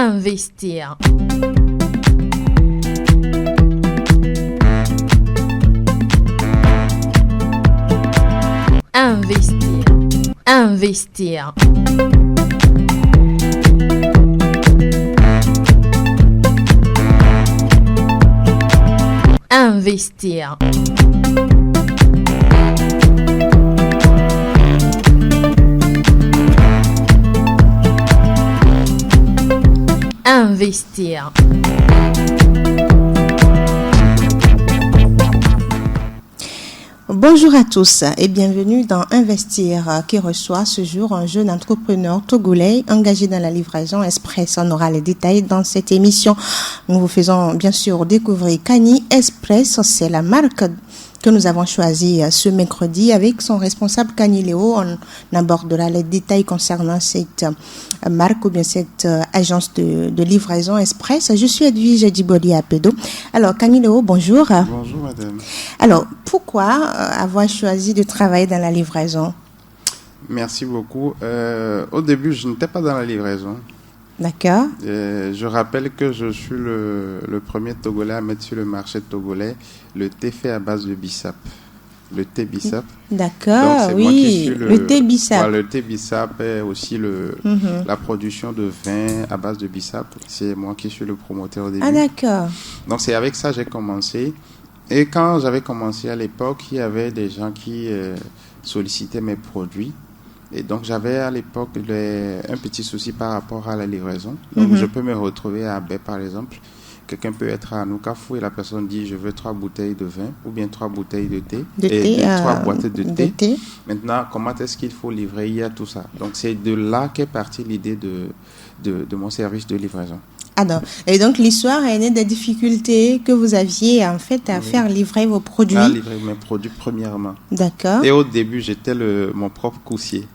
Investir. Investir. Investir. Investir. Investir. Bonjour à tous et bienvenue dans Investir qui reçoit ce jour un jeune entrepreneur togolais engagé dans la livraison express. On aura les détails dans cette émission. Nous vous faisons bien sûr découvrir Kani Express, c'est la marque que nous avons choisi ce mercredi avec son responsable Kani Léo. On abordera les détails concernant cette marque ou bien cette agence de livraison express. Je suis Edwige Djiboli Apedo. Alors Kani Léo, bonjour. Bonjour madame. Alors pourquoi avoir choisi de travailler dans la livraison? Merci beaucoup. Au début, je n'étais pas dans la livraison. D'accord. Je rappelle que je suis le premier Togolais à mettre sur le marché togolais le thé fait à base de bissap. Le thé bissap. D'accord, oui, le thé bissap. Voilà, le thé bissap est aussi la production de vin à base de bissap. C'est moi qui suis le promoteur au début. Ah d'accord. Donc c'est avec ça que j'ai commencé. Et quand j'avais commencé à l'époque, il y avait des gens qui sollicitaient mes produits. Et donc, j'avais à l'époque un petit souci par rapport à la livraison. Donc, je peux me retrouver à Baie, par exemple. Quelqu'un peut être à Noukafou et la personne dit « je veux 3 bouteilles de vin » ou bien 3 bouteilles de thé. Et 3 boîtes de thé. Maintenant, comment est-ce qu'il faut livrer? Il y a tout ça. Donc, c'est de là qu'est partie l'idée de mon service de livraison. Ah non. Et donc, l'histoire est née des difficultés que vous aviez en fait à faire livrer vos produits. À livrer mes produits premièrement. D'accord. Et au début, j'étais mon propre coursier.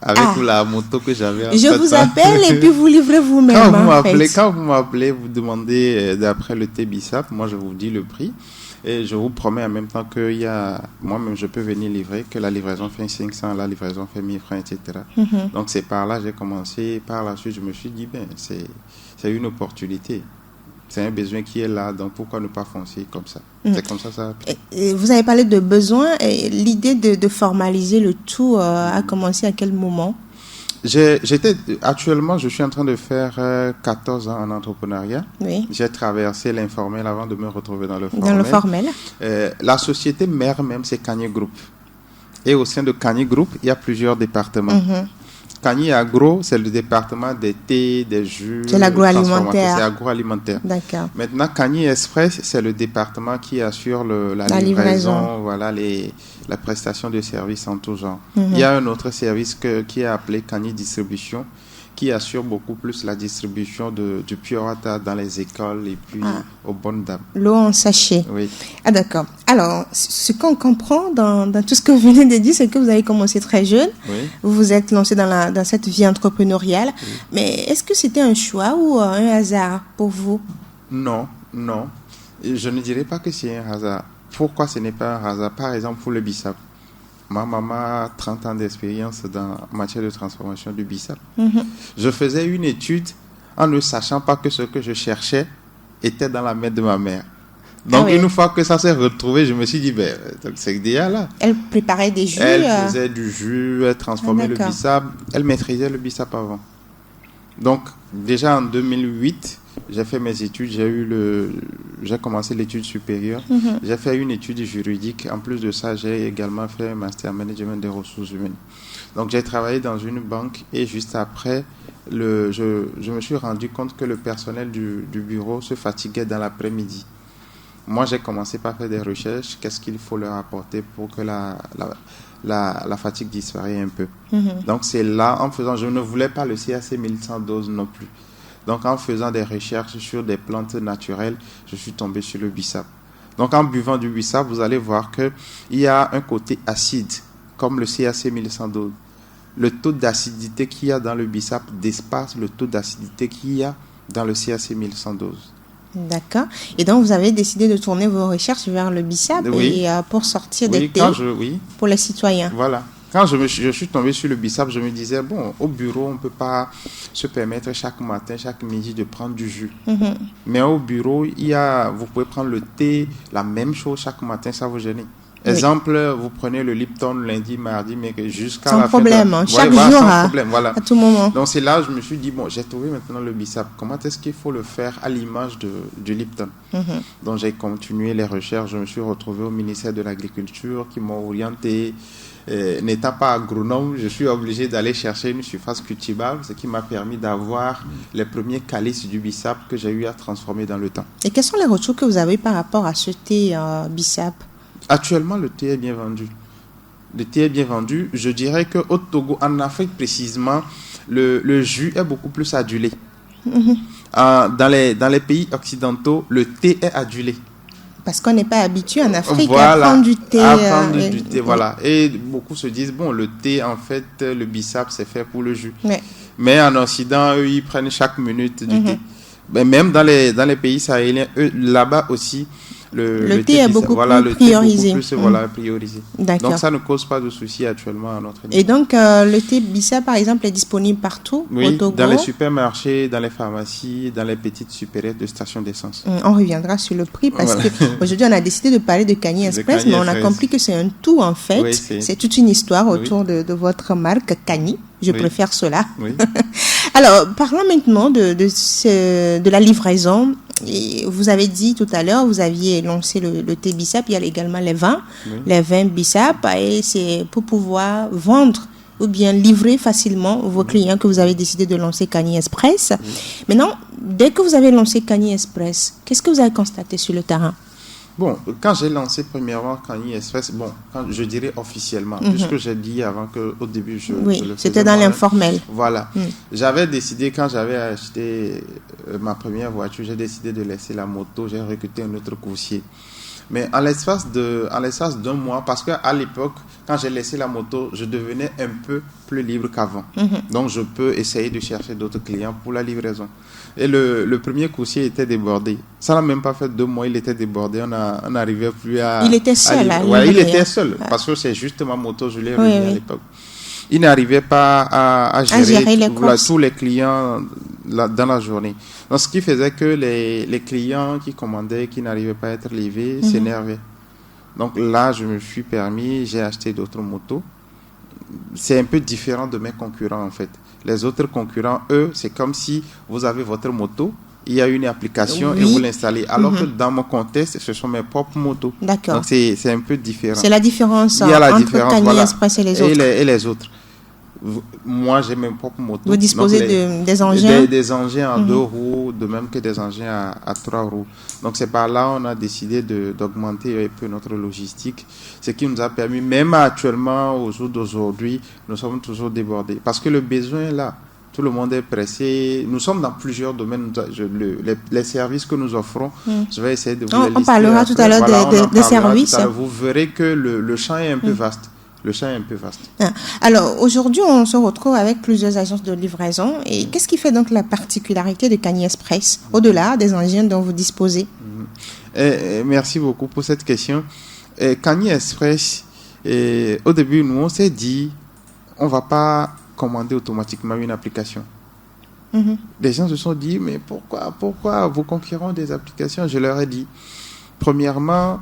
Avec la moto que j'avais. Je vous appelle et puis vous livrez vous-même. Quand vous m'appelez, vous demandez d'après le thé bissap, moi je vous dis le prix. Et je vous promets en même temps que moi-même je peux venir livrer, que la livraison fait 500, la livraison fait 1000 francs, etc. Donc c'est par là que j'ai commencé. Par la suite, je me suis dit, c'est une opportunité. C'est un besoin qui est là, donc pourquoi ne pas foncer comme ça? C'est comme ça. Et vous avez parlé de besoin, et l'idée de formaliser le tout a commencé à quel moment? Actuellement, je suis en train de faire 14 ans en entrepreneuriat. Oui. J'ai traversé l'informel avant de me retrouver dans le formel. Dans le formel. La société mère même, c'est Kani Group. Et au sein de Kani Group, il y a plusieurs départements. Kani Agro, c'est le département des thés, des jus. C'est l'agroalimentaire. C'est agroalimentaire. D'accord. Maintenant, Kani Express, c'est le département qui assure la livraison, voilà, la prestation de services en tout genre. Il y a un autre service qui est appelé Kani Distribution, qui assure beaucoup plus la distribution du Pure Water dans les écoles et puis aux bonnes dames. L'eau en sachet. Oui. Ah d'accord. Alors, ce qu'on comprend dans tout ce que vous venez de dire, c'est que vous avez commencé très jeune. Oui. Vous vous êtes lancé dans cette vie entrepreneuriale. Oui. Mais est-ce que c'était un choix ou un hasard pour vous? Non. Je ne dirais pas que c'est un hasard. Pourquoi ce n'est pas un hasard? Par exemple, pour le bissap. Ma maman a 30 ans d'expérience en matière de transformation du bissap. Je faisais une étude en ne sachant pas que ce que je cherchais était dans la main de ma mère. Donc, une fois que ça s'est retrouvé, je me suis dit, c'est déjà là. Elle préparait des jus. Elle faisait du jus, elle transformait le bissap. Elle maîtrisait le bissap avant. Donc, déjà en 2008, j'ai fait mes études, j'ai commencé l'étude supérieure. J'ai fait une étude juridique. En plus de ça, j'ai également fait un master en management des ressources humaines. Donc, j'ai travaillé dans une banque et juste après, je me suis rendu compte que le personnel du bureau se fatiguait dans l'après-midi. Moi, j'ai commencé par faire des recherches. Qu'est-ce qu'il faut leur apporter pour que la fatigue disparaisse un peu. Donc, c'est là, je ne voulais pas le CAC 1112 non plus. Donc, en faisant des recherches sur des plantes naturelles, je suis tombé sur le bissap. Donc, en buvant du bissap, vous allez voir qu'il y a un côté acide, comme le CAC 1112. Le taux d'acidité qu'il y a dans le bissap dépasse le taux d'acidité qu'il y a dans le CAC 1112. D'accord. Et donc, vous avez décidé de tourner vos recherches vers le bissap pour sortir des thés pour les citoyens. Voilà. Quand je suis tombé sur le bissap, je me disais, bon, au bureau, on ne peut pas se permettre chaque matin, chaque midi de prendre du jus. Mais au bureau, vous pouvez prendre le thé, la même chose chaque matin, ça vous gêne. Exemple, vous prenez le Lipton lundi, mardi, mais jusqu'à la fin. Sans problème, chaque jour, sans problème, voilà. À tout moment. Donc c'est là que je me suis dit, bon, j'ai trouvé maintenant le bissap. Comment est-ce qu'il faut le faire à l'image du Lipton? Donc j'ai continué les recherches. Je me suis retrouvé au ministère de l'Agriculture qui m'ont orienté. N'étant pas agronome, je suis obligé d'aller chercher une surface cultivable, ce qui m'a permis d'avoir les premiers calices du bissap que j'ai eu à transformer dans le temps. Et quels sont les retours que vous avez par rapport à ce thé bissap? Actuellement, le thé est bien vendu. Le thé est bien vendu. Je dirais qu'au Togo, en Afrique précisément, le jus est beaucoup plus adulé. Dans les pays occidentaux, le thé est adulé. Parce qu'on n'est pas habitué en Afrique à prendre du thé. Du thé, voilà. Et beaucoup se disent, bon, le thé, en fait, le bissap, c'est fait pour le jus. Mais en Occident, eux, ils prennent chaque minute du thé. Mais même dans les pays sahéliens, là-bas aussi, le thé est beaucoup plus priorisé. Priorisé. Donc ça ne cause pas de soucis actuellement à notre niveau. Et donc le thé bissap par exemple est disponible partout au Togo? Dans les supermarchés, dans les pharmacies, dans les petites supérettes de stations d'essence. On reviendra sur le prix parce qu'aujourd'hui on a décidé de parler de Kani Express, mais on a compris que c'est un tout en fait. Oui, c'est toute une histoire autour de votre marque Kani. Je préfère cela. Alors, parlons maintenant de la livraison. Et vous avez dit tout à l'heure, vous aviez lancé le thé bissap, il y a également les vins bissap, et c'est pour pouvoir vendre ou bien livrer facilement vos clients que vous avez décidé de lancer Kani Express. Maintenant, dès que vous avez lancé Kani Express, qu'est-ce que vous avez constaté sur le terrain? Bon, quand j'ai lancé premièrement Kani Express, quand je dirais officiellement, puisque j'ai dit avant qu'au début je le faisais. C'était dans l'informel. Voilà. J'avais décidé, quand j'avais acheté ma première voiture, j'ai décidé de laisser la moto, j'ai recruté un autre coursier. Mais en l'espace d'un mois, parce qu'à l'époque, quand j'ai laissé la moto, je devenais un peu plus libre qu'avant. Donc, je peux essayer de chercher d'autres clients pour la livraison. Et le premier coursier était débordé. Ça n'a même pas fait 2 mois, il était débordé. On n'arrivait plus à... Il était seul il était seul, parce que c'est juste ma moto, je l'ai remis à l'époque. Il n'arrivait pas à gérer tous les clients dans la journée. Donc, ce qui faisait que les clients qui commandaient, qui n'arrivaient pas à être livrés, s'énervaient. Donc là, je me suis permis, j'ai acheté d'autres motos. C'est un peu différent de mes concurrents, en fait. Les autres concurrents, eux, c'est comme si vous avez votre moto, il y a une application et vous l'installez. Alors que dans mon contexte, ce sont mes propres motos. D'accord. Donc c'est un peu différent. C'est la différence entre Kani Express et les autres. Et les autres. Moi, j'ai mes propres motos. Vous disposez des engins? Des engins à 2 roues, de même que des engins à 3 roues. Donc, c'est par là on a décidé d'augmenter un peu notre logistique, ce qui nous a permis, même actuellement, au jour d'aujourd'hui, nous sommes toujours débordés. Parce que le besoin est là. Tout le monde est pressé. Nous sommes dans plusieurs domaines. Les services que nous offrons, je vais essayer de vous les lister. On parlera tout à l'heure des services. Vous verrez que le champ est un peu vaste. Le champ est un peu vaste. Alors, aujourd'hui, on se retrouve avec plusieurs agences de livraison. Et qu'est-ce qui fait donc la particularité de Kani Express, au-delà des engins dont vous disposez? Merci beaucoup pour cette question. Kani Express, au début, nous, on s'est dit, on ne va pas commander automatiquement une application. Les gens se sont dit, mais pourquoi vos concurrents ont des applications? Je leur ai dit, premièrement,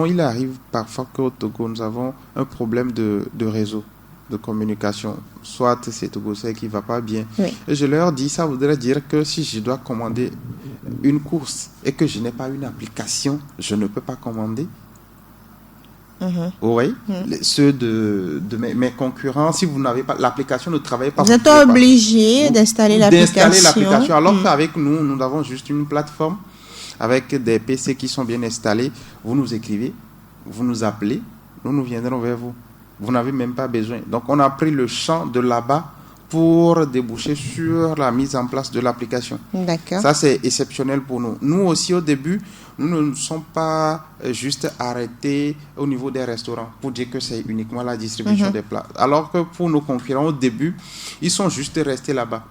il arrive parfois qu'au Togo, nous avons un problème de réseau, de communication. Soit c'est Togosais qui ne va pas bien. Et je leur dis, ça voudrait dire que si je dois commander une course et que je n'ai pas une application, je ne peux pas commander. Oui, ceux de mes concurrents, si vous n'avez pas l'application, ne travaillez pas. Vous êtes obligé d'installer l'application. Alors qu'avec nous, nous avons juste une plateforme avec des PC qui sont bien installés. Vous nous écrivez, vous nous appelez, nous viendrons vers vous. Vous n'avez même pas besoin. Donc, on a pris le champ de là-bas pour déboucher sur la mise en place de l'application. D'accord. Ça, c'est exceptionnel pour nous. Nous aussi, au début, nous ne nous sommes pas juste arrêtés au niveau des restaurants pour dire que c'est uniquement la distribution des plats. Alors que pour nos concurrents, au début, ils sont juste restés là-bas.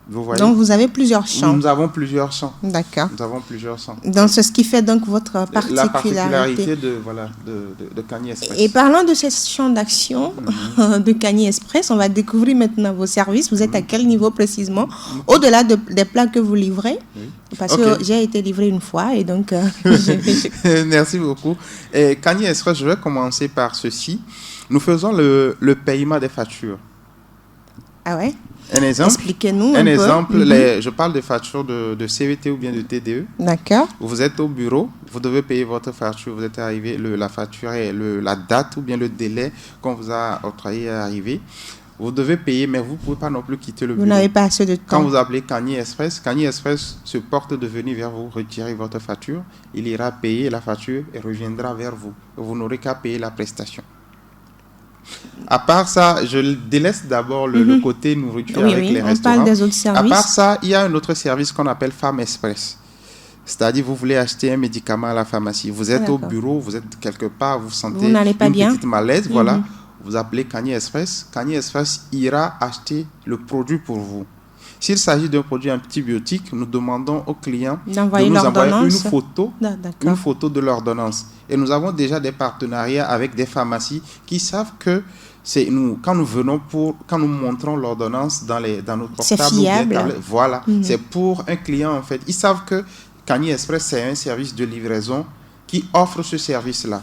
Vous voyez? Donc, vous avez plusieurs champs. Nous avons plusieurs champs. D'accord. Nous avons plusieurs champs. Donc, c'est ce qui fait donc votre particularité. La particularité de Kanye Express. Et parlant de ces champs d'action de Kanye Express, on va découvrir maintenant vos services. Vous êtes à quel niveau précisément? Au-delà des plats que vous livrez? Oui. Parce que j'ai été livré une fois et donc... Merci beaucoup. Et Kanye Express, je vais commencer par ceci. Nous faisons le paiement des factures. Ah ouais? Un exemple. Expliquez-nous un peu. exemple, je parle de factures de CVT ou bien de TDE. D'accord. Vous êtes au bureau, vous devez payer votre facture. Vous êtes arrivé, la facture et la date ou bien le délai qu'on vous a octroyé est arrivé. Vous devez payer, mais vous ne pouvez pas non plus quitter le bureau. Vous n'avez pas assez de temps. Quand vous appelez Kanye Express se porte de venir vers vous retirer votre facture. Il ira payer la facture et reviendra vers vous. Vous n'aurez qu'à payer la prestation. À part ça, je délaisse d'abord le côté nourriture avec les restaurants. On parle des autres services. À part ça, il y a un autre service qu'on appelle Femme Express. C'est-à-dire, vous voulez acheter un médicament à la pharmacie. Vous êtes au bureau, vous êtes quelque part, vous sentez une petite malaise, voilà. Vous appelez Kanye Express. Kanye Express ira acheter le produit pour vous. S'il s'agit d'un produit antibiotique, nous demandons aux clients de nous envoyer une photo de l'ordonnance. Et nous avons déjà des partenariats avec des pharmacies qui savent que c'est nous, quand nous montrons l'ordonnance dans notre portable, c'est fiable. Voilà, c'est pour un client en fait. Ils savent que Kanye Express, c'est un service de livraison qui offre ce service-là.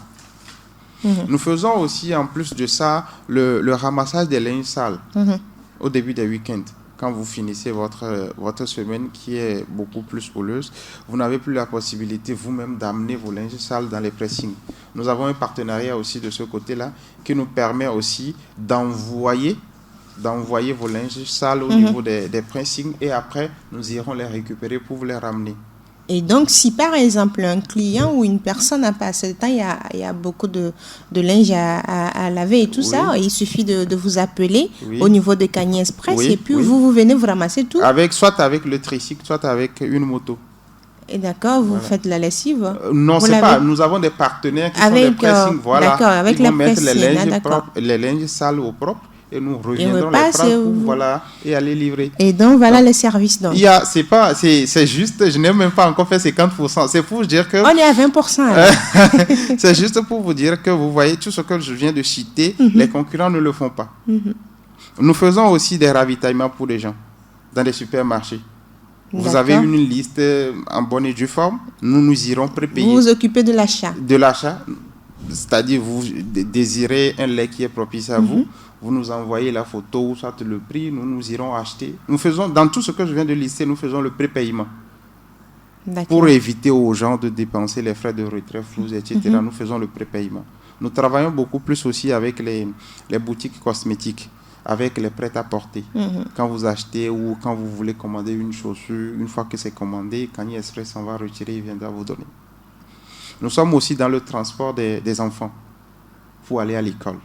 Nous faisons aussi, en plus de ça, le ramassage des linges sales au début des week-ends. Quand vous finissez votre semaine qui est beaucoup plus houleuse, vous n'avez plus la possibilité vous-même d'amener vos linges sales dans les pressings. Nous avons un partenariat aussi de ce côté-là qui nous permet aussi d'envoyer vos linges sales au niveau des pressings et après, nous irons les récupérer pour vous les ramener. Et donc, si par exemple, un client ou une personne n'a pas assez de temps, il y a beaucoup de linge à laver et tout ça, il suffit de vous appeler au niveau de Kanye Express et puis vous venez vous ramasser tout. Soit avec le tricycle, soit avec une moto. Et d'accord, vous faites la lessive? Non, c'est pas. Nous avons des partenaires qui font des pressings. Voilà. D'accord, avec ils vont les mettre pressings. les linges sales au propre. Et nous reviendrons les prendre et aller livrer. Et donc, voilà les services. Donc. C'est juste, je n'ai même pas encore fait 50%. C'est pour dire que... On est à 20%. C'est juste pour vous dire que vous voyez, tout ce que je viens de citer, les concurrents ne le font pas. Nous faisons aussi des ravitaillements pour les gens dans les supermarchés. Vous avez une liste en bonne et due forme. Nous irons prépayer. Vous vous occupez de l'achat. De l'achat. C'est-à-dire, vous désirez un lait qui est propice à vous. Vous nous envoyez la photo ou soit le prix, nous irons acheter. Nous faisons, dans tout ce que je viens de lister, nous faisons le prépaiement. Pour éviter aux gens de dépenser les frais de retrait flous, etc. Nous faisons le prépaiement. Nous travaillons beaucoup plus aussi avec les boutiques cosmétiques, avec les prêt-à-porter. Quand vous achetez ou quand vous voulez commander une chaussure, une fois que c'est commandé, Kanye Express en va retirer et viendra vous donner. Nous sommes aussi dans le transport des enfants pour aller à l'école.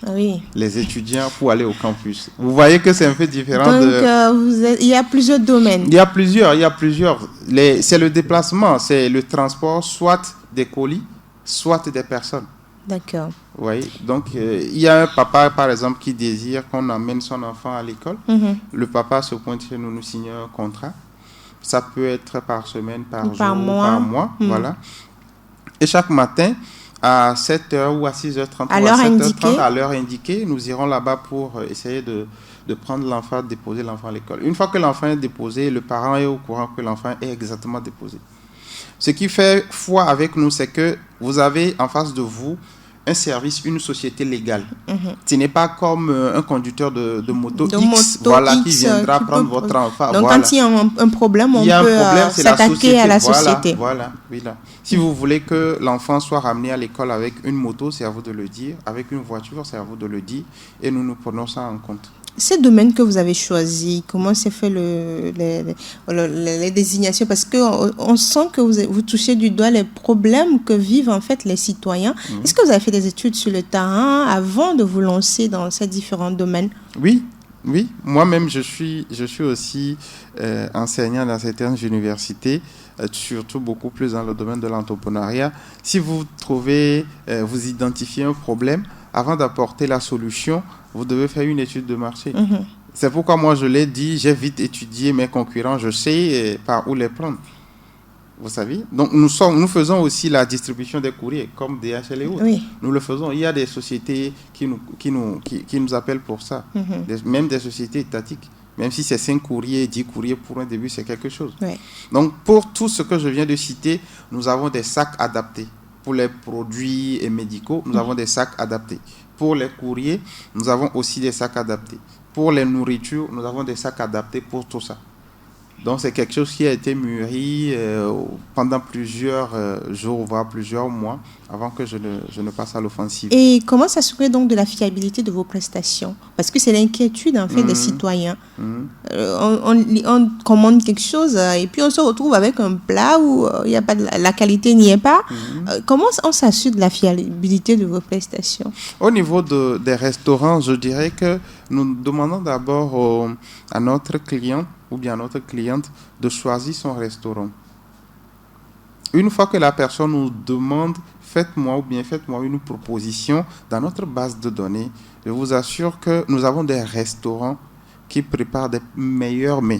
Oui. Les étudiants pour aller au campus. Vous voyez que c'est un peu différent. Donc, il y a plusieurs domaines. Il y a plusieurs. C'est le déplacement, c'est le transport, soit des colis, soit des personnes. D'accord. Oui. Donc, il y a un papa, par exemple, qui désire qu'on amène son enfant à l'école. Le papa se pointe chez nous, nous signe un contrat. Ça peut être par semaine, par jour, par mois. Voilà. Et chaque matin, à 7h ou à 6h30 ou à 7h30 à l'heure indiquée, nous irons là-bas pour essayer de prendre l'enfant, déposer l'enfant à l'école. Une fois que l'enfant est déposé, le parent est au courant que l'enfant est exactement déposé. Ce qui fait foi avec nous, c'est que vous avez en face de vous un service, une société légale. Ce n'est pas comme un conducteur de moto X, qui viendra prendre votre enfant. Donc, quand il y a un problème, on peut s'attaquer à la société. Voilà. Si vous voulez que l'enfant soit ramené à l'école avec une moto, c'est à vous de le dire. Avec une voiture, c'est à vous de le dire. Et nous prenons ça en compte. Ces domaines que vous avez choisis, comment s'est fait les désignations? Parce qu'on sent que vous touchez du doigt les problèmes que vivent en fait les citoyens. Est-ce que vous avez fait des études sur le terrain avant de vous lancer dans ces différents domaines? Oui. Moi-même, je suis aussi enseignant dans certaines universités, surtout beaucoup plus dans le domaine de l'entrepreneuriat. Si vous vous identifiez un problème, avant d'apporter la solution, vous devez faire une étude de marché. C'est pourquoi moi je l'ai dit, j'ai vite étudié mes concurrents, je sais par où les prendre. Vous savez? Donc nous faisons aussi la distribution des courriers, comme DHL et autres. Oui. Nous le faisons. Il y a des sociétés qui nous appellent pour ça. Même des sociétés étatiques. Même si c'est 5 courriers, 10 courriers pour un début, c'est quelque chose. Oui. Donc pour tout ce que je viens de citer, nous avons des sacs adaptés. Pour les produits médicaux, nous avons des sacs adaptés. Pour les courriers, nous avons aussi des sacs adaptés. Pour les nourritures, nous avons des sacs adaptés pour tout ça. Donc, c'est quelque chose qui a été mûri pendant plusieurs jours, voire plusieurs mois, avant que je ne passe à l'offensive. Et comment s'assurer donc de la fiabilité de vos prestations? Parce que c'est l'inquiétude, en fait, des citoyens. On commande quelque chose et puis on se retrouve avec un plat où il y a pas la qualité n'y est pas. Comment on s'assure de la fiabilité de vos prestations? Au niveau des restaurants, je dirais que nous demandons d'abord à notre client ou bien à notre cliente de choisir son restaurant. Une fois que la personne nous demande faites-moi une proposition dans notre base de données, je vous assure que nous avons des restaurants qui préparent des meilleurs mets.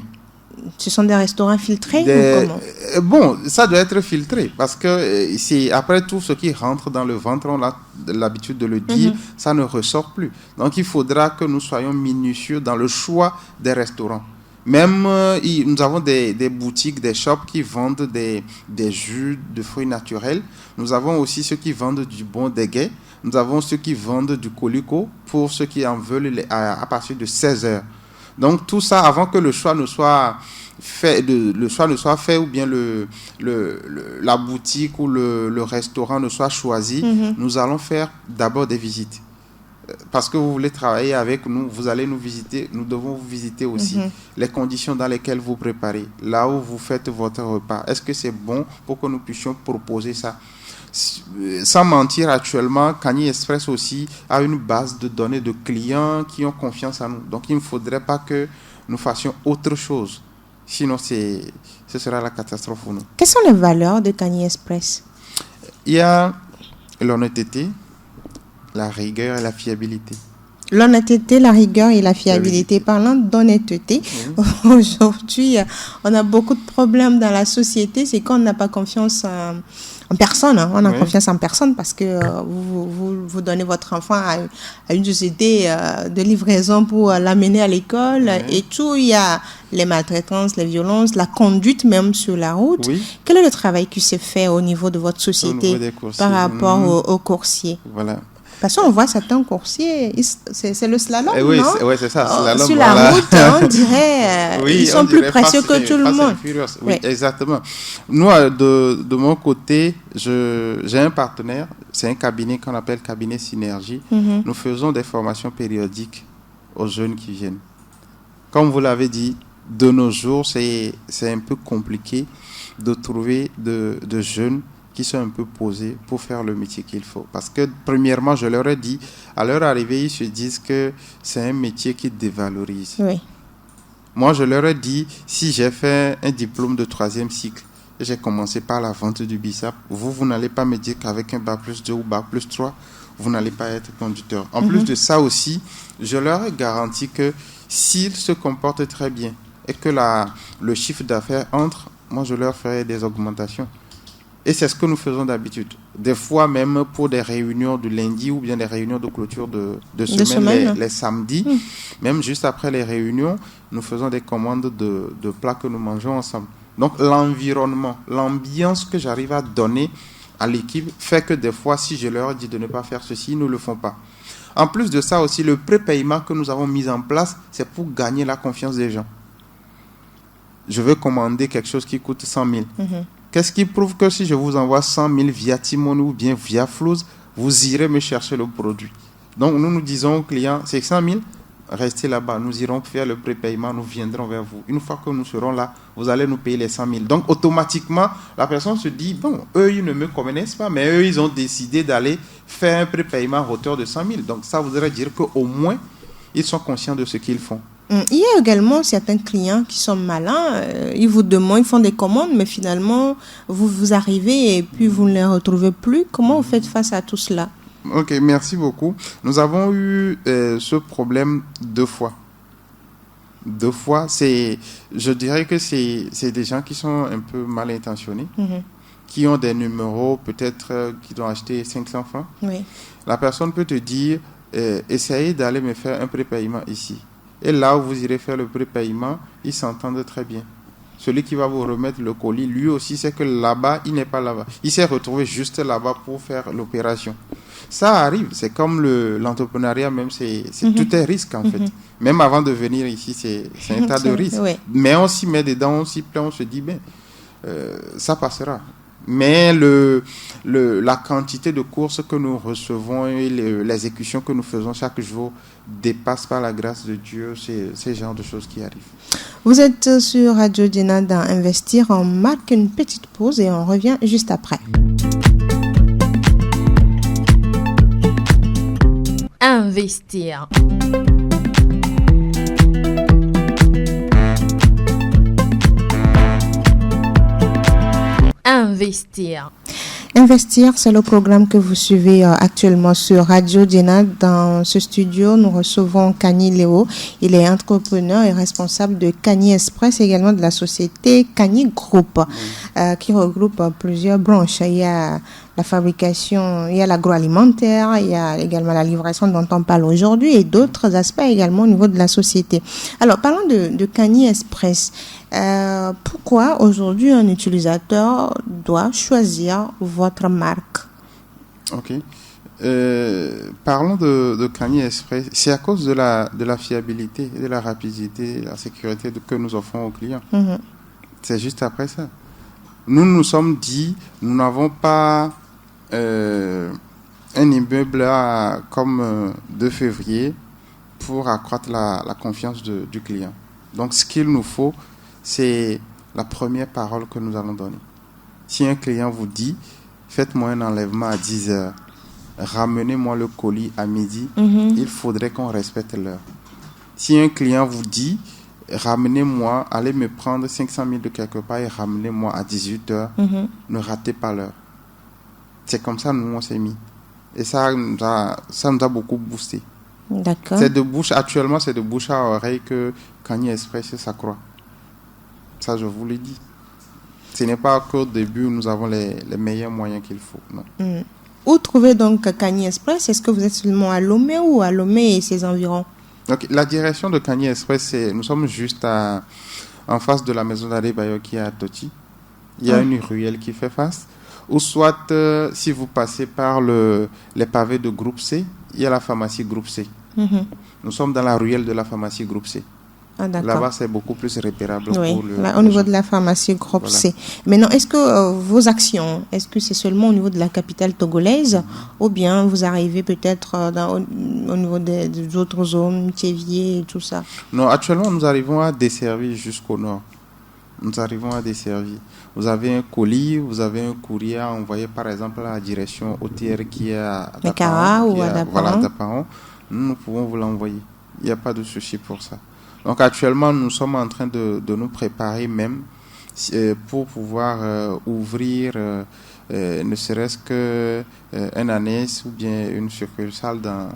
Ce sont des restaurants filtrés ou comment? Bon, ça doit être filtré parce que c'est après tout ce qui rentre dans le ventre, on a l'habitude de le dire, ça ne ressort plus. Donc il faudra que nous soyons minutieux dans le choix des restaurants. Même, nous avons des boutiques, des shops qui vendent des jus de fruits naturels. Nous avons aussi ceux qui vendent du bon déguet. Nous avons ceux qui vendent du colico pour ceux qui en veulent à partir de 16 heures. Donc, tout ça, avant que le choix ne soit fait, ou bien la boutique ou le restaurant ne soit choisi, nous allons faire d'abord des visites. Parce que vous voulez travailler avec nous, vous allez nous visiter, nous devons vous visiter aussi. Les conditions dans lesquelles vous préparez, là où vous faites votre repas. Est-ce que c'est bon pour que nous puissions proposer ça? Sans mentir, actuellement, Kani Express aussi a une base de données de clients qui ont confiance en nous. Donc, il ne faudrait pas que nous fassions autre chose. Sinon, ce sera la catastrophe pour nous. Quelles sont les valeurs de Kani Express? Il y a l'honnêteté, la rigueur et la fiabilité. L'honnêteté, la rigueur et la fiabilité. Parlant d'honnêteté, aujourd'hui, on a beaucoup de problèmes dans la société. C'est qu'on n'a pas confiance en personne. On a confiance en personne parce que vous donnez votre enfant à une société de livraison pour l'amener à l'école et tout. Il y a les maltraitances, les violences, la conduite même sur la route. Quel est le travail qui se fait au niveau de votre société par rapport aux coursiers? Voilà. Parce qu'on voit certains coursiers, c'est le slalom, oui, non? Oui, c'est ça, slalom. Sur la route, on dirait ils sont plus précieux que tout le monde. Oui, exactement. Nous, de mon côté, j'ai un partenaire, c'est un cabinet qu'on appelle Cabinet Synergie. Nous faisons des formations périodiques aux jeunes qui viennent. Comme vous l'avez dit, de nos jours, c'est un peu compliqué de trouver de jeunes qui sont un peu posés pour faire le métier qu'il faut. Parce que, premièrement, je leur ai dit, à leur arrivée, ils se disent que c'est un métier qui dévalorise. Moi, je leur ai dit, si j'ai fait un diplôme de 3e cycle, et j'ai commencé par la vente du BISAP, vous n'allez pas me dire qu'avec un Bac+2 ou Bac+3, vous n'allez pas être conducteur. En plus de ça aussi, je leur ai garanti que s'ils se comportent très bien et que le chiffre d'affaires entre, moi, je leur ferai des augmentations. Et c'est ce que nous faisons d'habitude. Des fois, même pour des réunions de lundi ou bien des réunions de clôture de semaine. Les samedis, même juste après les réunions, nous faisons des commandes de plats que nous mangeons ensemble. Donc, l'environnement, l'ambiance que j'arrive à donner à l'équipe fait que des fois, si je leur dis de ne pas faire ceci, ils ne le font pas. En plus de ça aussi, le prépaiement que nous avons mis en place, c'est pour gagner la confiance des gens. Je veux commander quelque chose qui coûte 100 000. Qu'est-ce qui prouve que si je vous envoie 100 000 via Timon ou bien via Flouz, vous irez me chercher le produit? Donc, nous disons aux clients, c'est 100 000, restez là-bas, nous irons faire le prépaiement, nous viendrons vers vous. Une fois que nous serons là, vous allez nous payer les 100 000. Donc, automatiquement, la personne se dit, bon, eux, ils ne me connaissent pas, mais eux, ils ont décidé d'aller faire un prépaiement à hauteur de 100 000. Donc, ça voudrait dire qu'au moins, ils sont conscients de ce qu'ils font. Il y a également certains clients qui sont malins, ils vous demandent, ils font des commandes, mais finalement, vous arrivez et puis vous ne les retrouvez plus. Comment vous faites face à tout cela? Ok, merci beaucoup. Nous avons eu ce problème 2 fois. 2 fois, je dirais que c'est des gens qui sont un peu mal intentionnés, qui ont des numéros, peut-être qui ont acheté 500 francs. Oui. La personne peut te dire, essayez d'aller me faire un prépaiement ici. Et là où vous irez faire le prépaiement, ils s'entendent très bien. Celui qui va vous remettre le colis, lui aussi, c'est que là-bas, il n'est pas là-bas. Il s'est retrouvé juste là-bas pour faire l'opération. Ça arrive, c'est comme l'entrepreneuriat, même, tout est risque en fait. Même avant de venir ici, c'est un tas de risques. Oui. Mais on s'y met dedans, on s'y plaît, on se dit, ça passera. Mais la quantité de courses que nous recevons et l'exécution que nous faisons chaque jour dépasse par la grâce de Dieu ces genres de choses qui arrivent. Vous êtes sur Radio Diena dans Investir. On marque une petite pause et on revient juste après. Investir. Investir. Investir, c'est le programme que vous suivez actuellement sur Radio Diena. Dans ce studio, nous recevons Kani Léo. Il est entrepreneur et responsable de Kani Express, également de la société Kani Group, qui regroupe plusieurs branches. Il y a la fabrication, il y a l'agroalimentaire, il y a également la livraison dont on parle aujourd'hui et d'autres aspects également au niveau de la société. Alors, parlons de Kani Express. Pourquoi aujourd'hui un utilisateur doit choisir votre marque? Ok. Parlons de Kani Express. C'est à cause de la fiabilité, de la rapidité, de la sécurité que nous offrons aux clients. C'est juste après ça. Nous sommes dit, nous n'avons pas un immeuble comme 2 février pour accroître la confiance du client. Donc, ce qu'il nous faut, c'est la première parole que nous allons donner. Si un client vous dit, faites-moi un enlèvement à 10 heures, ramenez-moi le colis à midi, il faudrait qu'on respecte l'heure. Si un client vous dit, ramenez-moi, allez me prendre 500 000 de quelque part et ramenez-moi à 18 heures, ne ratez pas l'heure. C'est comme ça, nous, on s'est mis. Et ça nous a beaucoup boosté. D'accord. Actuellement, c'est de bouche à oreille que Kani Express s'accroît. Ça, je vous le dis. Ce n'est pas qu'au début, nous avons les meilleurs moyens qu'il faut. Non. Où trouver donc Kani Express? Est-ce que vous êtes seulement à Lomé ou à Lomé et ses environs? Donc, la direction de Kani Express, nous sommes juste en face de la maison d'Adebayo qui est à Toti. Il y a une ruelle qui fait face. Ou soit, si vous passez par les pavés de groupe C, il y a la pharmacie groupe C. Nous sommes dans la ruelle de la pharmacie groupe C. Là-bas, c'est beaucoup plus repérable. Oui, au niveau de la pharmacie groupe C. Maintenant, est-ce que vos actions, est-ce que c'est seulement au niveau de la capitale togolaise ou bien vous arrivez peut-être au niveau des autres zones, Théviers et tout ça? Non, actuellement, nous arrivons à desservir jusqu'au nord. Nous arrivons à desservir. Vous avez un colis, vous avez un courrier à envoyer, par exemple, à la direction OTR qui est à Mekara ou à Daparon. Voilà, Daparon. Nous pouvons vous l'envoyer. Il n'y a pas de souci pour ça. Donc actuellement, nous sommes en train de nous préparer même pour pouvoir ouvrir ne serait-ce qu'un ANES ou bien une succursale dans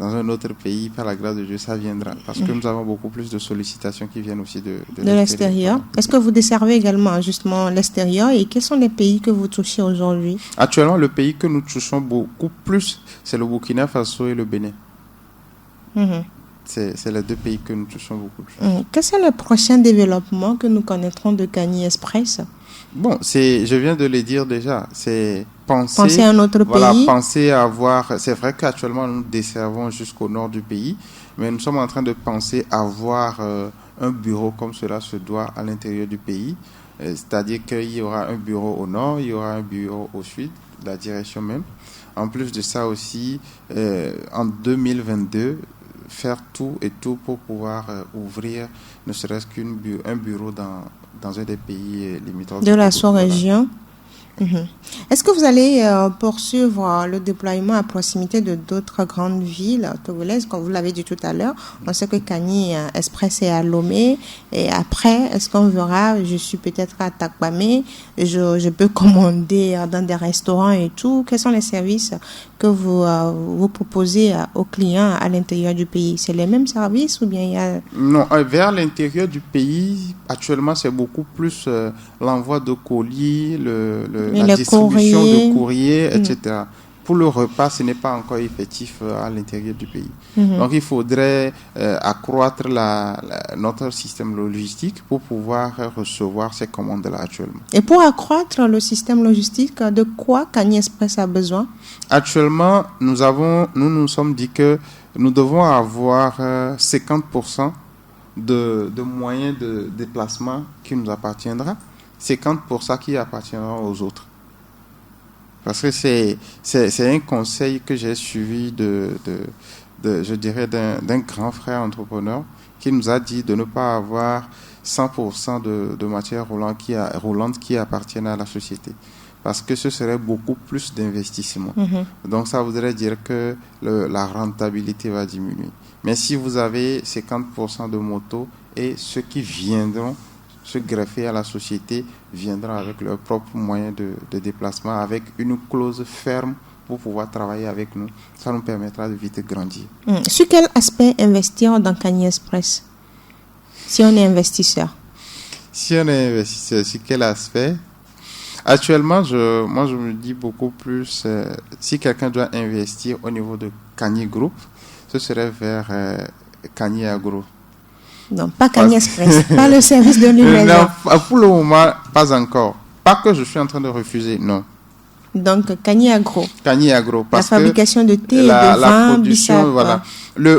un autre pays. Par la grâce de Dieu, ça viendra. Parce que nous avons beaucoup plus de sollicitations qui viennent aussi de l'extérieur. Est-ce que vous desservez également justement l'extérieur et quels sont les pays que vous touchez aujourd'hui? Actuellement, le pays que nous touchons beaucoup plus, c'est le Burkina Faso et le Bénin. C'est les 2 pays que nous touchons beaucoup. Quels sont les prochains développements que nous connaîtrons de Kani Express? Bon, je viens de le dire déjà, c'est penser à un autre pays. Penser à avoir. C'est vrai qu'actuellement nous desservons jusqu'au nord du pays, mais nous sommes en train de penser à avoir un bureau comme cela se doit à l'intérieur du pays. C'est-à-dire qu'il y aura un bureau au nord, il y aura un bureau au sud, la direction même. En plus de ça aussi, en 2022, faire tout pour pouvoir ouvrir ne serait-ce qu'un bureau dans un des pays limitrophes de la sous-région. Est-ce que vous allez poursuivre le déploiement à proximité de d'autres grandes villes togolaises? Comme vous l'avez dit tout à l'heure, on sait que Kani Express est à Lomé. Et après, est-ce qu'on verra, je suis peut-être à Takwame, je peux commander dans des restaurants et tout. Quels sont les services que vous proposez aux clients à l'intérieur du pays? C'est les mêmes services ou bien il y a... Non, vers l'intérieur du pays, actuellement, c'est beaucoup plus l'envoi de colis, la distribution de courrier, etc. Pour le repas, ce n'est pas encore effectif à l'intérieur du pays. Donc, il faudrait accroître notre système logistique pour pouvoir recevoir ces commandes-là actuellement. Et pour accroître le système logistique, de quoi Kani Express a besoin? Actuellement, nous nous sommes dit que nous devons avoir 50% de moyens de déplacement qui nous appartiendra, 50% qui appartiendra aux autres. Parce que c'est un conseil que j'ai suivi je dirais d'un grand frère entrepreneur qui nous a dit de ne pas avoir 100% de matière roulante qui appartiennent à la société. Parce que ce serait beaucoup plus d'investissement. Donc ça voudrait dire que la rentabilité va diminuer. Mais si vous avez 50% de motos et ceux qui viendront se greffer à la société viendront avec leurs propres moyens de déplacement, avec une clause ferme pour pouvoir travailler avec nous. Ça nous permettra de vite grandir. Sur quel aspect investir dans Kani Express si on est investisseur? Si on est investisseur, sur quel aspect? Actuellement, moi je me dis beaucoup plus, si quelqu'un doit investir au niveau de Kani Group, ce serait vers Kani Agro. Non, pas Kani Express, pas le service de livraison. Non, pour le moment, pas encore. Pas que je suis en train de refuser, non. Donc, Kani Agro. Kani Agro. Parce la fabrication de thé et de vin, la production, voilà.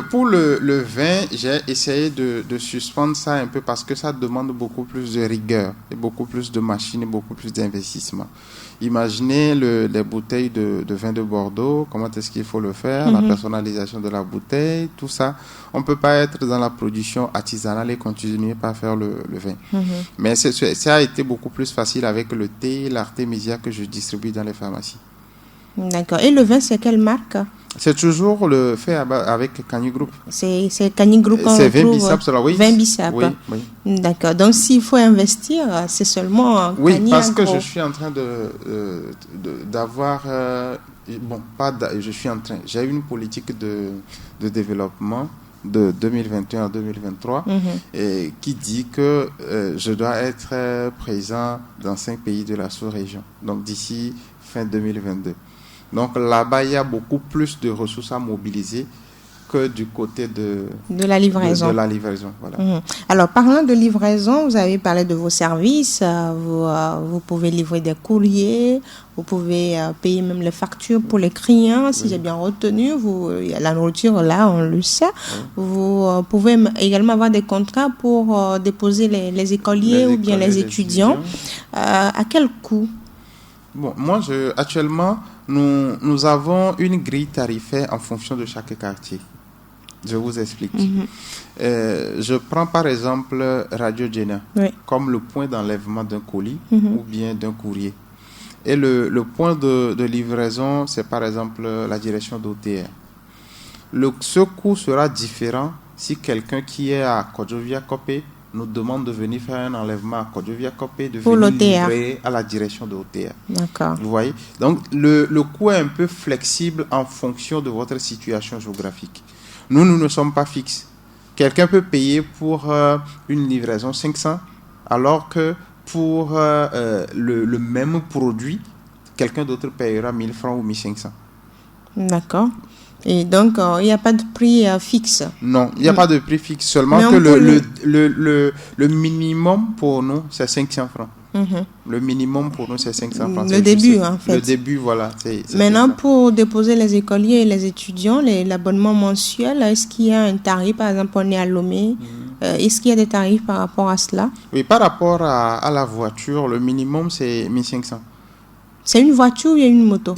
Pour le vin, j'ai essayé de suspendre ça un peu parce que ça demande beaucoup plus de rigueur, et beaucoup plus de machines et beaucoup plus d'investissement. Imaginez les bouteilles de vin de Bordeaux, comment est-ce qu'il faut le faire, la personnalisation de la bouteille, tout ça. On ne peut pas être dans la production artisanale et continuer par faire le vin. Mais ça a été beaucoup plus facile avec le thé, l'artémisia que je distribue dans les pharmacies. D'accord. Et le vin, c'est quelle marque? C'est toujours le fait avec Kani Group. C'est Kani Group qu'on retrouve. C'est Vin Bissap, cela, oui. Vin Bissap. Oui. D'accord. Donc, s'il faut investir, c'est seulement oui, Kani parce Agro. que je suis en train d'avoir... J'ai une politique de développement de 2021 à 2023 et qui dit que je dois être présent dans 5 pays de la sous-région. Donc, d'ici fin 2022. Donc là-bas, il y a beaucoup plus de ressources à mobiliser que du côté de la livraison. De la livraison, voilà. Alors, parlant de livraison, vous avez parlé de vos services. Vous pouvez livrer des courriers, vous pouvez payer même les factures pour les clients, si j'ai bien retenu. La nourriture, là, on le sait. Vous pouvez également avoir des contrats pour déposer les écoliers ou bien les étudiants. À quel coût? Bon, moi, actuellement, nous avons une grille tarifaire en fonction de chaque quartier. Je vous explique. Je prends par exemple Radio Djena comme le point d'enlèvement d'un colis ou bien d'un courrier. Et le point de livraison, c'est par exemple la direction d'OTR. Ce coût sera différent si quelqu'un qui est à Kodjovia-Kopé nous demande de venir faire un enlèvement à Kodjovia-Kopé, de venir livrer à la direction de OTR. D'accord. Vous voyez? Donc, le coût est un peu flexible en fonction de votre situation géographique. Nous ne sommes pas fixes. Quelqu'un peut payer pour une livraison 500, alors que pour le même produit, quelqu'un d'autre payera 1000 francs ou 1500. D'accord. Et donc, il n'y a pas de prix fixe. Non, il n'y a pas de prix fixe. Seulement que le minimum pour nous, c'est 500 francs. Le minimum pour nous, c'est 500 francs. Le début, en fait. Le début, voilà. Maintenant, pour déposer les écoliers et les étudiants, l'abonnement mensuel, est-ce qu'il y a un tarif? Par exemple, on est à Lomé. Est-ce qu'il y a des tarifs par rapport à cela? Oui, par rapport à la voiture, le minimum, c'est 1500. C'est une voiture ou une moto?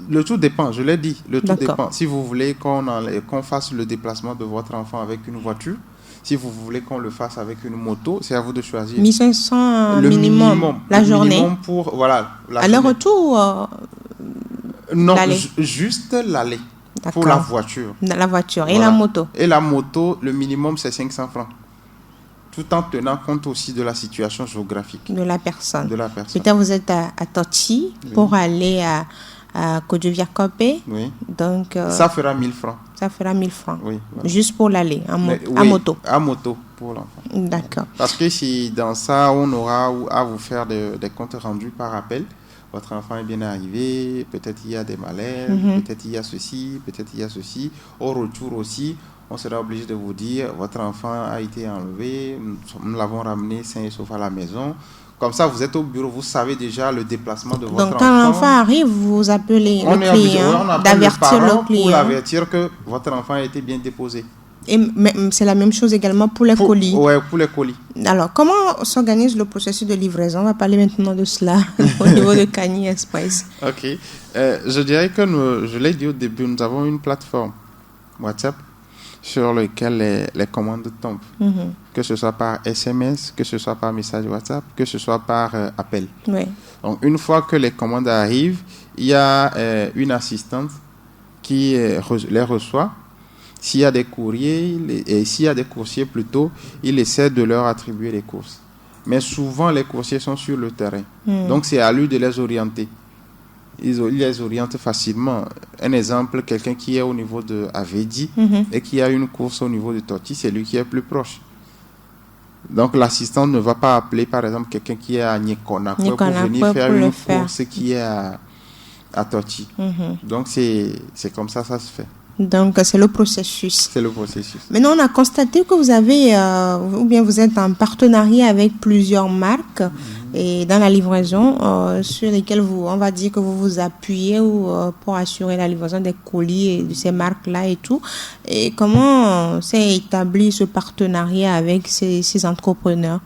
Le tout dépend, je l'ai dit, le tout D'accord. dépend. Si vous voulez qu'on fasse le déplacement de votre enfant avec une voiture, Si vous voulez qu'on le fasse avec une moto, c'est à vous de choisir. 1500 minimum la journée. Minimum pour, voilà, aller-retour non, juste l'aller. D'accord. Pour la voiture. La voiture. Voilà. Et la moto. Et la moto, le minimum, c'est 500 francs. Tout en tenant compte aussi de la situation géographique. De la personne. Peut-être vous êtes à Torchi pour aller à Kodjoviakopé. Oui. Donc, ça fera 1000 francs. Ça fera 1000 francs. Oui. Voilà. Juste pour l'aller, à moto. À moto, pour l'enfant. D'accord. Parce que si dans ça, on aura à vous faire des comptes rendus par appel. Votre enfant est bien arrivé, peut-être il y a des malaises, peut-être il y a ceci, peut-être il y a ceci. Au retour aussi, on sera obligé de vous dire, votre enfant a été enlevé, nous l'avons ramené sain et sauf à la maison. Comme ça, vous êtes au bureau, vous savez déjà le déplacement de votre enfant. Donc, quand l'enfant arrive, vous appelez le client, d'avertir le client. Pour l'avertir que votre enfant a été bien déposé. Et c'est la même chose également pour les colis. Oui, pour les colis. Alors, comment s'organise le processus de livraison? On va parler maintenant de cela au niveau de Kani Express. Ok. Je dirais que, je l'ai dit au début, nous avons une plateforme WhatsApp sur laquelle les commandes tombent. Que ce soit par SMS, que ce soit par message WhatsApp, que ce soit par appel. Oui. Donc, une fois que les commandes arrivent, il y a une assistante qui les reçoit. S'il y a des courriers, s'il y a des coursiers plutôt, il essaie de leur attribuer les courses. Mais souvent, les coursiers sont sur le terrain. Donc, c'est à lui de les orienter. Il les oriente facilement. Un exemple, quelqu'un qui est au niveau de Avedi et qui a une course au niveau de Torti, c'est lui qui est plus proche. Donc, l'assistante ne va pas appeler, par exemple, quelqu'un qui est à Nyekona pour venir faire une course qui est à Torti. Donc, c'est comme ça se fait. Donc, c'est le processus. C'est le processus. Maintenant, on a constaté que vous avez, ou bien vous êtes en partenariat avec plusieurs marques et dans la livraison sur lesquelles on va dire que vous vous appuyez pour assurer la livraison des colis de ces marques-là et tout. Et comment s'est établi ce partenariat avec ces entrepreneurs?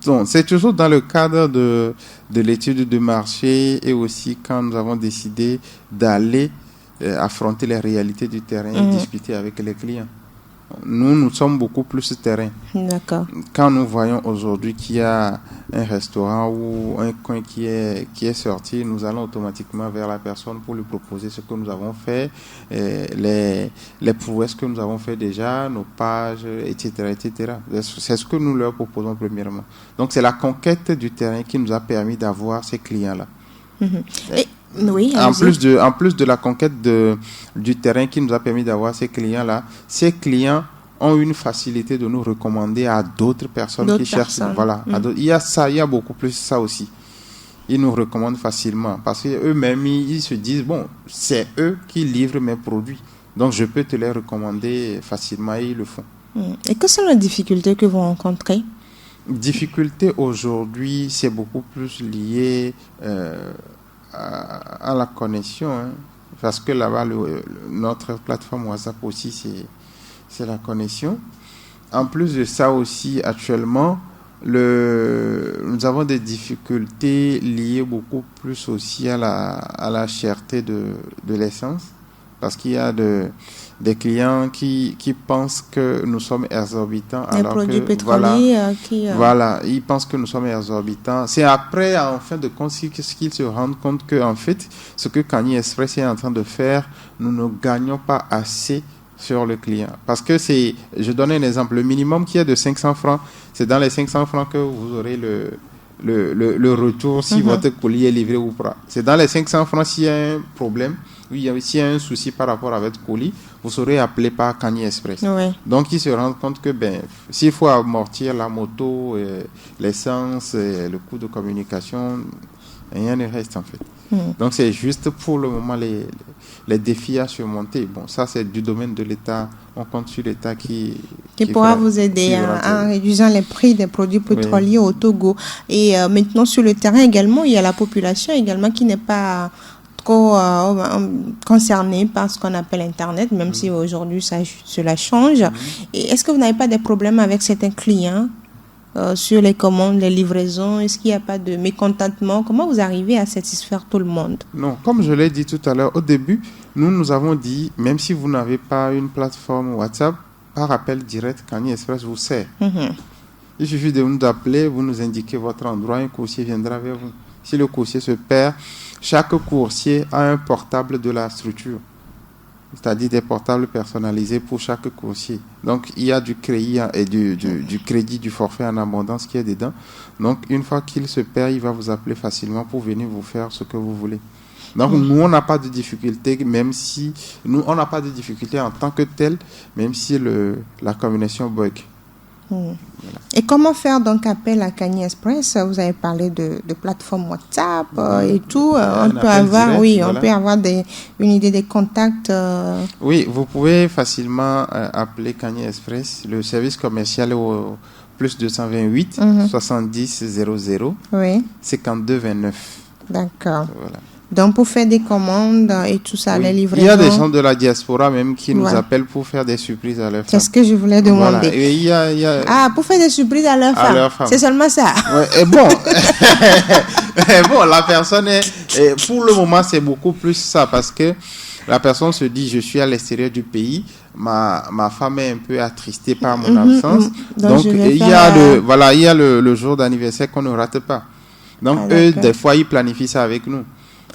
Donc, c'est toujours dans le cadre de l'étude de marché et aussi quand nous avons décidé d'aller affronter les réalités du terrain et discuter avec les clients. Nous sommes beaucoup plus terrain. D'accord. Quand nous voyons aujourd'hui qu'il y a un restaurant ou un coin qui est sorti, nous allons automatiquement vers la personne pour lui proposer ce que nous avons fait, les prouesses que nous avons fait déjà, nos pages, etc., etc. C'est ce que nous leur proposons premièrement. Donc, c'est la conquête du terrain qui nous a permis d'avoir ces clients-là. Oui, en plus de la conquête du terrain qui nous a permis d'avoir ces clients-là, ces clients ont une facilité de nous recommander à d'autres personnes qui cherchent. Voilà, il y a beaucoup plus ça aussi. Ils nous recommandent facilement parce qu'eux-mêmes, ils se disent, bon, c'est eux qui livrent mes produits. Donc, je peux te les recommander facilement et ils le font. Et quelles sont les difficultés que vous rencontrez? Difficultés aujourd'hui, c'est beaucoup plus lié à la connexion, parce que là-bas, notre plateforme WhatsApp aussi, c'est la connexion. En plus de ça aussi, actuellement, nous avons des difficultés liées beaucoup plus aussi à la cherté de l'essence, parce qu'il y a des clients qui pensent que nous sommes exorbitants. Les produits pétroliers voilà, ils pensent que nous sommes exorbitants. C'est après, en fin de compte, qu'ils se rendent compte que, en fait, ce que Kani Express est en train de faire, nous ne gagnons pas assez sur le client. Parce que je donne un exemple, le minimum qui est de 500 francs, c'est dans les 500 francs que vous aurez le retour si votre colis est livré ou pas. C'est dans les 500 francs s'il y a un problème, s'il y a un souci par rapport à votre colis, vous serez appelé par Kani Express. Oui. Donc, ils se rendent compte que s'il faut amortir la moto, l'essence, le coût de communication, rien ne reste en fait. Donc, c'est juste pour le moment les défis à surmonter. Bon, ça, c'est du domaine de l'État. On compte sur l'État qui pourra vous aider en réduisant les prix des produits pétroliers au Togo. Et maintenant, sur le terrain également, il y a la population également qui n'est pas trop concernée par ce qu'on appelle Internet, même si aujourd'hui, cela change. Et est-ce que vous n'avez pas des problèmes avec certains clients sur les commandes, les livraisons? Est-ce qu'il n'y a pas de mécontentement? Comment vous arrivez à satisfaire tout le monde? Non, comme je l'ai dit tout à l'heure, au début, nous avons dit, même si vous n'avez pas une plateforme WhatsApp, par appel direct, Kanye Express vous sert. Il suffit de nous appeler, vous nous indiquez votre endroit, un coursier viendra vers vous. Si le coursier se perd, chaque coursier a un portable de la structure, c'est-à-dire des portables personnalisés pour chaque coursier. Donc, il y a du crédit et du crédit, du forfait en abondance qui est dedans. Donc, une fois qu'il se perd, il va vous appeler facilement pour venir vous faire ce que vous voulez. Donc, nous, on n'a pas de difficulté, même si... Nous, on n'a pas de difficulté en tant que tel, même si la combinaison bug. Voilà. Et comment faire donc appel à Kanye Express? Vous avez parlé de plateforme WhatsApp et tout. On peut avoir, direct, on peut avoir une idée des contacts. Oui, vous pouvez facilement appeler Kanye Express. Le service commercial est au plus 228 70 00 52 29. D'accord. Voilà. Donc, pour faire des commandes et tout ça, les livraisons. Il y a des gens de la diaspora même qui nous appellent pour faire des surprises à leurs femmes. C'est ce que je voulais demander. Voilà. Et il y a... Ah, pour faire des surprises à leurs femmes. C'est seulement ça. Ouais, et bon, la personne est... Pour le moment, c'est beaucoup plus ça parce que la personne se dit, je suis à l'extérieur du pays, ma femme est un peu attristée par mon absence. Donc il y a le jour d'anniversaire qu'on ne rate pas. Donc eux, des fois, ils planifient ça avec nous.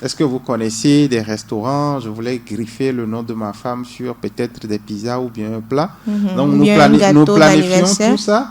Est-ce que vous connaissez des restaurants? Je voulais griffer le nom de ma femme sur peut-être des pizzas ou bien un plat. Donc nous planifions tout ça.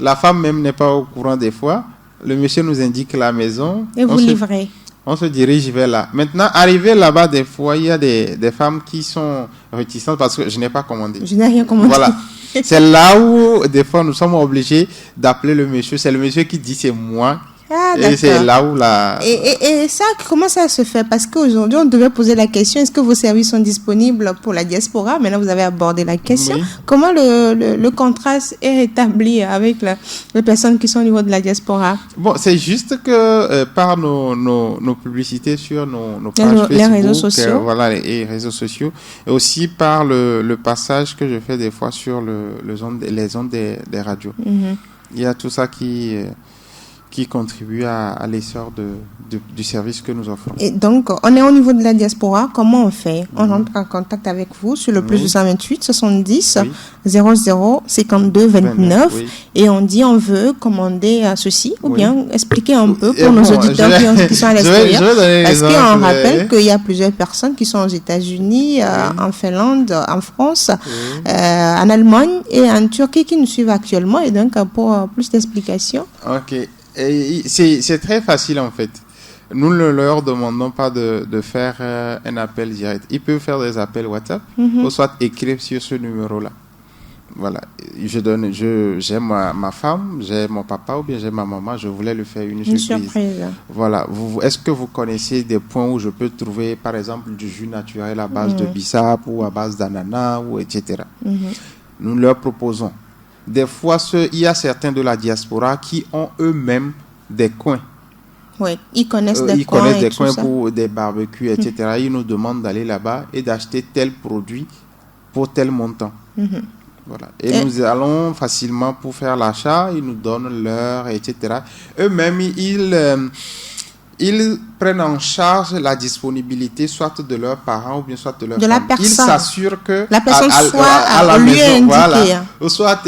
La femme même n'est pas au courant des fois. Le monsieur nous indique la maison. Et vous livrez. On se dirige vers là. Maintenant, arrivé là-bas, des fois, il y a des femmes qui sont réticentes parce que je n'ai pas commandé. Je n'ai rien commandé. Voilà. C'est là où, des fois, nous sommes obligés d'appeler le monsieur. C'est le monsieur qui dit c'est moi. Ah, et c'est là où la... Et ça, comment ça se fait? Parce qu'aujourd'hui, on devait poser la question, est-ce que vos services sont disponibles pour la diaspora? Maintenant, vous avez abordé la question. Oui. Comment le contraste est établi avec les personnes qui sont au niveau de la diaspora? Bon, c'est juste que par nos publicités sur nos pages Facebook, les réseaux sociaux. Et réseaux sociaux, et aussi par le passage que je fais des fois sur les ondes des radios. Il y a tout ça qui contribue à l'essor du service que nous offrons. Et donc, on est au niveau de la diaspora. Comment on fait? On entre en contact avec vous sur le plus 228 70 00 52 29 et on dit on veut commander ceci ou bien expliquer un peu pour nos auditeurs qui sont à l'extérieur. Parce qu'on rappelle qu'il y a plusieurs personnes qui sont aux États-Unis, en Finlande, en France, en Allemagne et en Turquie qui nous suivent actuellement. Et donc, pour plus d'explications. Ok. Et c'est très facile en fait. Nous ne leur demandons pas de faire un appel direct. Ils peuvent faire des appels WhatsApp ou soit écrire sur ce numéro-là. Voilà. J'ai ma femme, j'ai mon papa ou bien j'ai ma maman. Je voulais lui faire une surprise. Voilà. Est-ce que vous connaissez des points où je peux trouver par exemple du jus naturel à base de bissap ou à base d'ananas ou etc. Nous leur proposons. Des fois, il y a certains de la diaspora qui ont eux-mêmes des coins. Oui, ils connaissent des coins. Ils connaissent des coins pour des barbecues, etc. Ils nous demandent d'aller là-bas et d'acheter tel produit pour tel montant. Voilà. Et nous allons facilement pour faire l'achat. Ils nous donnent l'heure, etc. Eux-mêmes, ils prennent en charge la disponibilité soit de leurs parents ou bien soit de leur famille. Personne. Ils s'assurent que la personne soit à la maison, voilà. Ou soit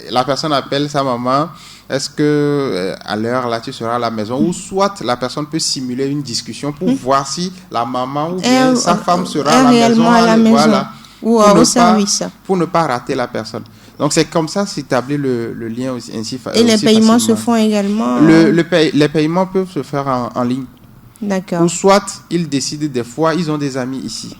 la personne appelle sa maman, est-ce que à l'heure là tu seras à la maison, ou soit la personne peut simuler une discussion pour voir si la maman ou bien sa femme sera à la maison, voilà, ou au service, pour ne pas rater la personne. Donc, c'est comme ça s'établit le lien ainsi facilement. Et les paiements se font également les paiements peuvent se faire en ligne. D'accord. Ou soit, ils décident des fois, ils ont des amis ici.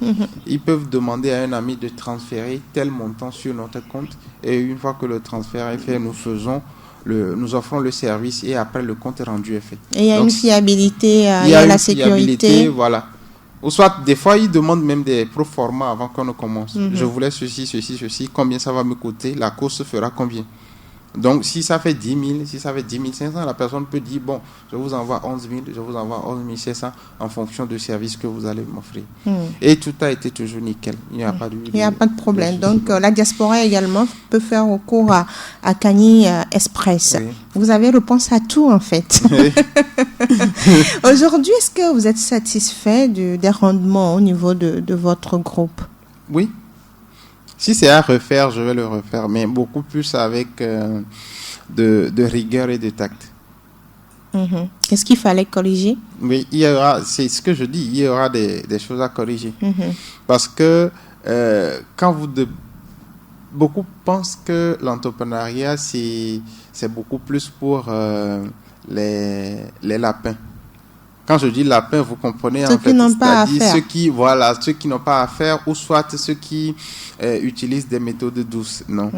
Ils peuvent demander à un ami de transférer tel montant sur notre compte. Et une fois que le transfert est fait, nous offrons le service et après, le compte rendu est fait. Et il y a une fiabilité, il y a la sécurité. Voilà. Ou soit, des fois, ils demandent même des proformas avant qu'on ne commence. Je voulais ceci, combien ça va me coûter, la course fera combien. Donc, si ça fait 10 000, si ça fait 10 500, la personne peut dire, bon, je vous envoie 11 000, je vous envoie 11 500 en fonction du service que vous allez m'offrir. Et tout a été toujours nickel. Il n'y a pas de problème. Donc, la diaspora également peut faire recours à Kanye Express. Oui. Vous avez réponse à tout, en fait. Oui. Aujourd'hui, est-ce que vous êtes satisfait des rendements au niveau de votre groupe? Oui. Si c'est à refaire, je vais le refaire, mais beaucoup plus avec de rigueur et de tact. Qu'est-ce qu'il fallait corriger? Oui, c'est ce que je dis, il y aura des choses à corriger. Parce que beaucoup pensent que l'entrepreneuriat, c'est beaucoup plus pour les lapins. Quand je dis lapins, vous comprenez, ceux qui n'ont pas à faire. Ceux qui n'ont pas à faire, ou soit ceux qui utilisent des méthodes douces. Non.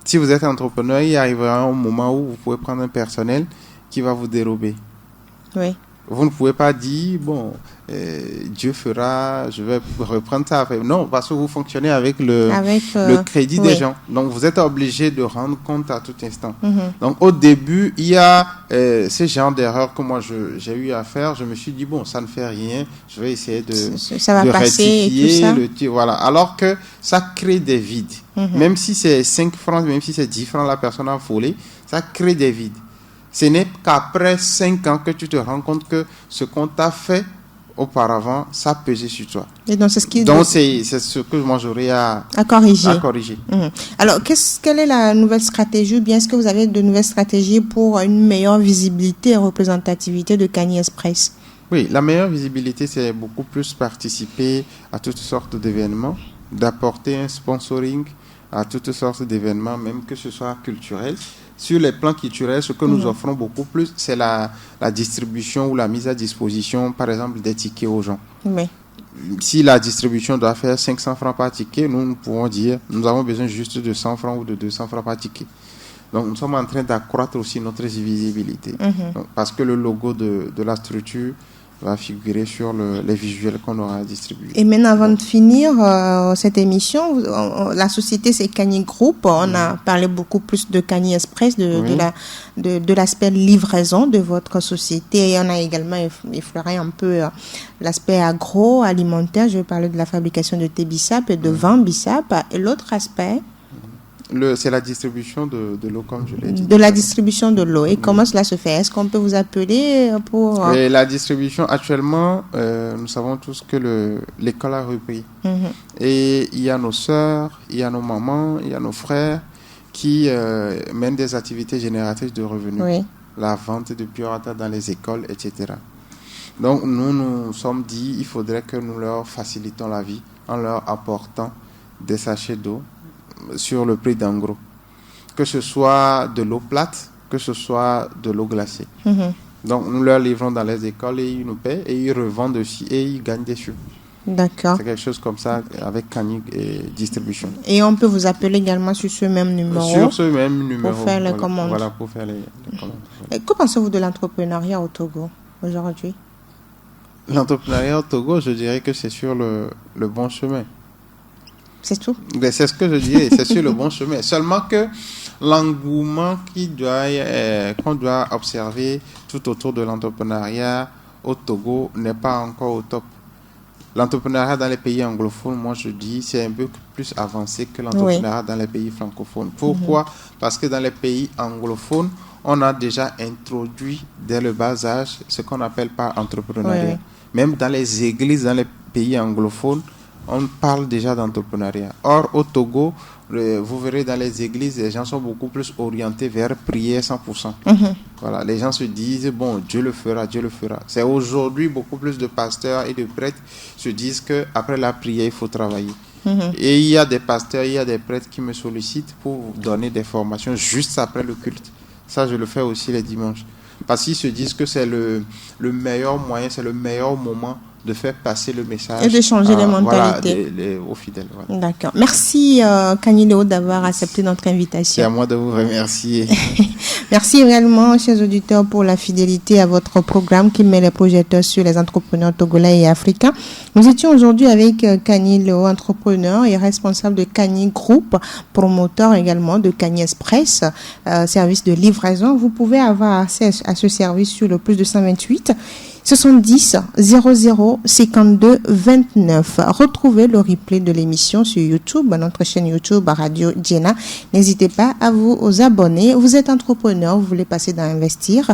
Si vous êtes entrepreneur, il arrivera un moment où vous pouvez prendre un personnel qui va vous dérober. Oui. Vous ne pouvez pas dire, Dieu fera, je vais reprendre ça. Non, parce que vous fonctionnez avec le crédit des gens. Donc, vous êtes obligé de rendre compte à tout instant. Donc, au début, il y a ce genre d'erreurs que moi, j'ai eu à faire. Je me suis dit, ça ne fait rien. Je vais essayer de rectifier le tir. Voilà. Alors que ça crée des vides. Même si c'est 5 francs, même si c'est 10 francs, la personne a volé, ça crée des vides. Ce n'est qu'après 5 ans que tu te rends compte que ce qu'on t'a fait auparavant, ça pesait sur toi. Et donc, c'est ce que moi j'aurais à corriger. Alors, quelle est la nouvelle stratégie, ou bien est-ce que vous avez de nouvelles stratégies pour une meilleure visibilité et représentativité de Kani Express? Oui, la meilleure visibilité, c'est beaucoup plus participer à toutes sortes d'événements, d'apporter un sponsoring à toutes sortes d'événements, même que ce soit culturel. Sur les plans culturels, ce que nous offrons beaucoup plus, c'est la distribution ou la mise à disposition, par exemple, des tickets aux gens. Oui. Si la distribution doit faire 500 francs par ticket, nous pouvons dire, nous avons besoin juste de 100 francs ou de 200 francs par ticket. Donc, nous sommes en train d'accroître aussi notre visibilité. Donc, parce que le logo de la structure va figurer sur les visuels qu'on aura distribués. Et maintenant, avant de finir cette émission, la société, c'est Kani Group. On a parlé beaucoup plus de Kani Express, de l'aspect livraison de votre société. Et on a également effleuré un peu l'aspect agroalimentaire. Je vais parler de la fabrication de thé bissap et de vin bissap. Et l'autre aspect... c'est la distribution de l'eau, comme je l'ai dit. De la distribution de l'eau. Et comment cela se fait? Est-ce qu'on peut vous appeler pour... Et la distribution, actuellement, nous savons tous que l'école a repris. Et il y a nos sœurs, il y a nos mamans, il y a nos frères qui mènent des activités génératrices de revenus. Oui. La vente de pure water dans les écoles, etc. Donc, nous sommes dit, il faudrait que nous leur facilitons la vie en leur apportant des sachets d'eau sur le prix d'en gros, que ce soit de l'eau plate, que ce soit de l'eau glacée. Donc nous leur livrons dans les écoles et ils nous paient et ils revendent aussi et ils gagnent des sous. D'accord. C'est quelque chose comme ça avec Kani et distribution. Et on peut vous appeler également sur ce même numéro. Sur ce même numéro. Pour faire les commandes. Voilà, pour faire les commandes. Et que pensez-vous de l'entrepreneuriat au Togo aujourd'hui? L'entrepreneuriat au Togo, je dirais que c'est sur le bon chemin. C'est tout? C'est ce que je dirais, c'est sur le bon chemin. Seulement que l'engouement qu'on doit observer tout autour de l'entrepreneuriat au Togo n'est pas encore au top. L'entrepreneuriat dans les pays anglophones, moi je dis, c'est un peu plus avancé que l'entrepreneuriat dans les pays francophones. Pourquoi? Parce que dans les pays anglophones, on a déjà introduit dès le bas âge ce qu'on appelle par entrepreneuriat. Même dans les églises, dans les pays anglophones, on parle déjà d'entrepreneuriat. Or, au Togo, vous verrez dans les églises, les gens sont beaucoup plus orientés vers prier 100%. Voilà, les gens se disent, Dieu le fera, Dieu le fera. C'est aujourd'hui beaucoup plus de pasteurs et de prêtres se disent qu'après la prière, il faut travailler. Et il y a des pasteurs, il y a des prêtres qui me sollicitent pour donner des formations juste après le culte. Ça, je le fais aussi les dimanches. Parce qu'ils se disent que c'est le meilleur moyen, c'est le meilleur moment de faire passer le message et de changer les mentalités aux fidèles. Voilà. D'accord. Merci Kani Léo d'avoir accepté notre invitation. C'est à moi de vous remercier. Merci réellement, chers auditeurs, pour la fidélité à votre programme qui met les projecteurs sur les entrepreneurs togolais et africains. Nous étions aujourd'hui avec Kani Léo, entrepreneur et responsable de Kani Group, promoteur également de Kani Express, service de livraison. Vous pouvez avoir accès à ce service sur le plus de 128 70 00 52 29. Retrouvez le replay de l'émission sur YouTube, notre chaîne YouTube Radio Djena. N'hésitez pas à vous abonner. Vous êtes entrepreneur, vous voulez passer dans Investir.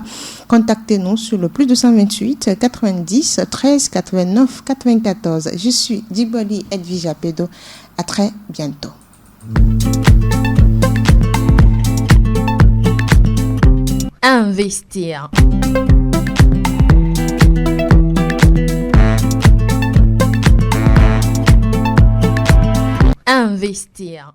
Contactez-nous sur le plus de 128 90 13 89 94. Je suis Djiboli Edvija Pedo. À très bientôt. Investir. Investir.